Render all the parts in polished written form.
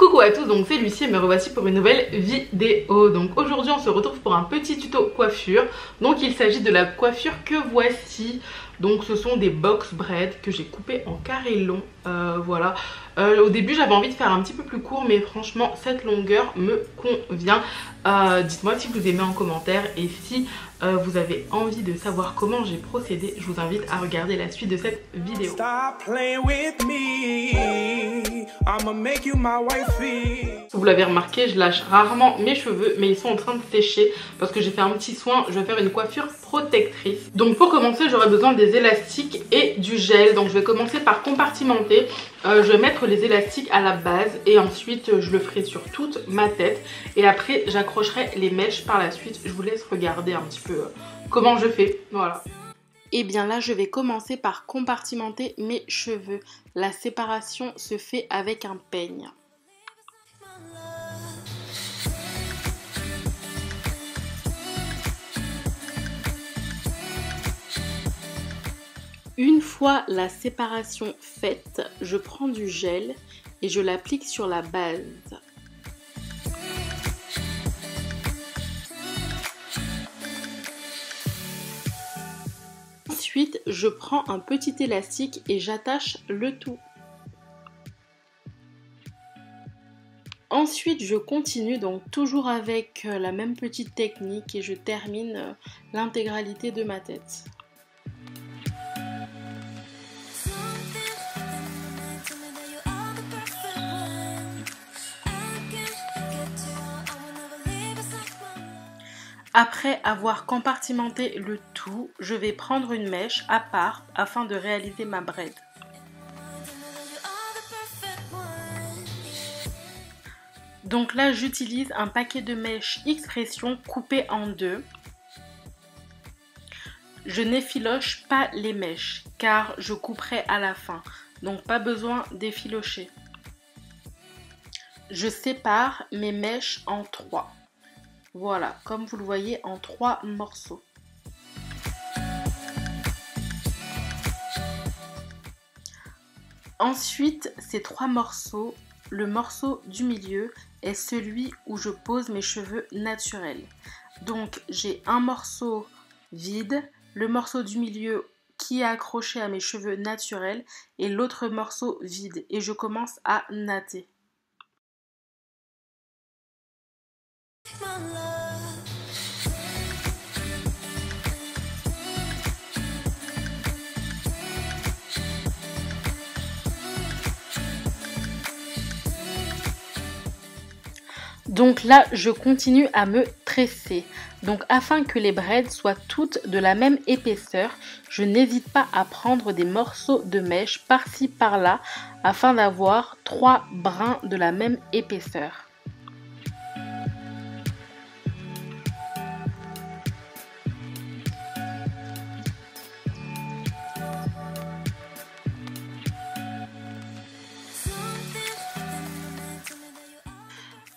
Coucou à tous, donc c'est Lucie et me revoici pour une nouvelle vidéo. Donc aujourd'hui on se retrouve pour un petit tuto coiffure. Donc il s'agit de la coiffure que voici. Donc ce sont des box braids que j'ai coupés en carré long. Voilà. Au début j'avais envie de faire un petit peu plus court, mais franchement cette longueur me convient. Dites-moi si vous aimez en commentaire, et si vous avez envie de savoir comment j'ai procédé, je vous invite à regarder la suite de cette vidéo. Vous l'avez remarqué, je lâche rarement mes cheveux, mais ils sont en train de sécher parce que j'ai fait un petit soin. Je vais faire une coiffure protectrice. Donc pour commencer, j'aurai besoin des élastiques et du gel. Donc je vais commencer par compartimenter. Je vais mettre les élastiques à la base et ensuite je le ferai sur toute ma tête. Et après j'accrocherai les mèches par la suite. Je vous laisse regarder un petit peu comment je fais. Voilà. Et bien là je vais commencer par compartimenter mes cheveux. La séparation se fait avec un peigne. Une fois la séparation faite, je prends du gel et je l'applique sur la base. Ensuite, je prends un petit élastique et j'attache le tout. Ensuite, je continue donc toujours avec la même petite technique et je termine l'intégralité de ma tête. Après avoir compartimenté le tout, je vais prendre une mèche à part afin de réaliser ma braid. Donc là, j'utilise un paquet de mèches X-Pression coupé en deux. Je n'effiloche pas les mèches car je couperai à la fin, donc pas besoin d'effilocher. Je sépare mes mèches en trois. Voilà, comme vous le voyez, en trois morceaux. Ensuite, ces trois morceaux, le morceau du milieu est celui où je pose mes cheveux naturels. Donc, j'ai un morceau vide, le morceau du milieu qui est accroché à mes cheveux naturels et l'autre morceau vide. Et je commence à natter. Donc là, je continue à me tresser. Donc afin que les braids soient toutes de la même épaisseur, je n'hésite pas à prendre des morceaux de mèche par-ci par-là afin d'avoir 3 brins de la même épaisseur.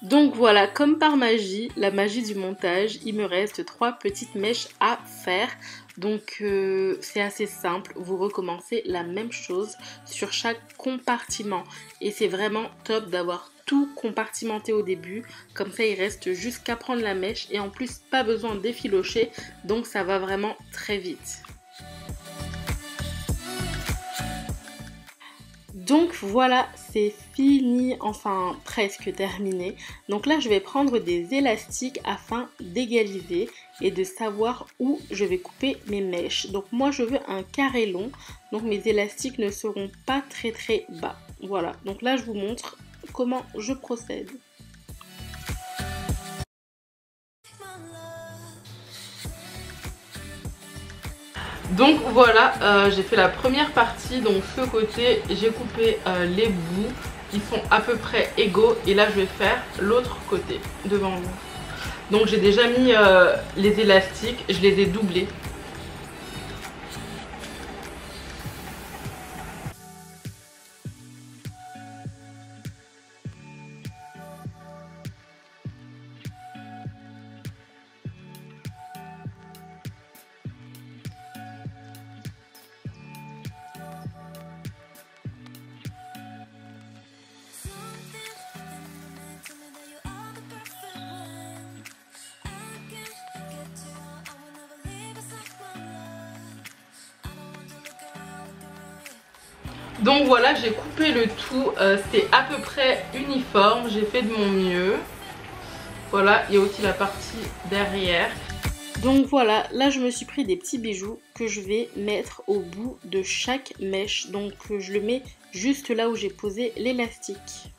Donc voilà, comme par magie, la magie du montage, il me reste 3 petites mèches à faire. Donc c'est assez simple, vous recommencez la même chose sur chaque compartiment. Et c'est vraiment top d'avoir tout compartimenté au début, comme ça il reste juste qu'à prendre la mèche et en plus pas besoin d'effilocher, donc ça va vraiment très vite. Donc voilà, c'est fini, enfin presque terminé. Donc là, je vais prendre des élastiques afin d'égaliser et de savoir où je vais couper mes mèches. Donc moi, je veux un carré long, donc mes élastiques ne seront pas très bas. Voilà, donc là, je vous montre comment je procède. Donc voilà, j'ai fait la première partie, donc ce côté j'ai coupé les bouts, ils sont à peu près égaux et là je vais faire l'autre côté devant vous. Donc j'ai déjà mis les élastiques, je les ai doublés. Donc voilà, j'ai coupé le tout, c'est à peu près uniforme, j'ai fait de mon mieux. Voilà, il y a aussi la partie derrière. Donc voilà, là je me suis pris des petits bijoux que je vais mettre au bout de chaque mèche. Donc je le mets juste là où j'ai posé l'élastique.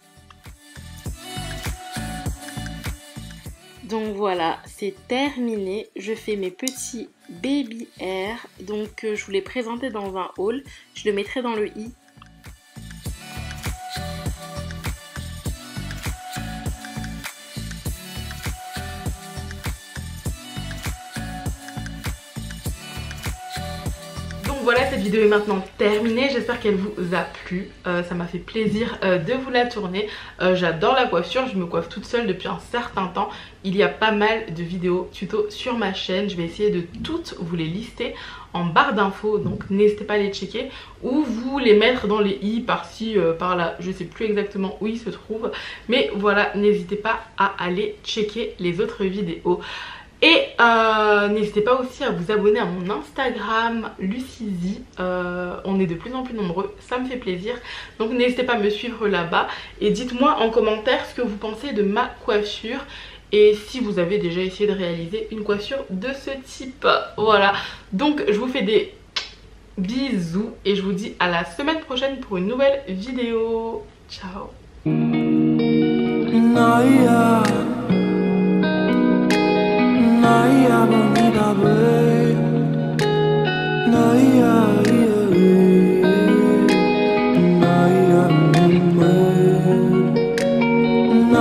Donc voilà, c'est terminé. Je fais mes petits baby hair. Donc je vous les présentais dans un haul. Je le mettrai dans le i. Voilà, cette vidéo est maintenant terminée, j'espère qu'elle vous a plu, ça m'a fait plaisir de vous la tourner. J'adore la coiffure, je me coiffe toute seule depuis un certain temps. Il y a pas mal de vidéos tuto sur ma chaîne, je vais essayer de toutes vous les lister en barre d'infos, donc n'hésitez pas à les checker ou vous les mettre dans les i par-ci, par-là, je sais plus exactement où ils se trouvent, mais voilà, n'hésitez pas à aller checker les autres vidéos. Et n'hésitez pas aussi à vous abonner à mon Instagram Lucizy, on est de plus en plus nombreux, ça me fait plaisir. Donc n'hésitez pas à me suivre là-bas et dites-moi en commentaire ce que vous pensez de ma coiffure et si vous avez déjà essayé de réaliser une coiffure de ce type. Voilà, donc je vous fais des bisous et je vous dis à la semaine prochaine pour une nouvelle vidéo. Ciao.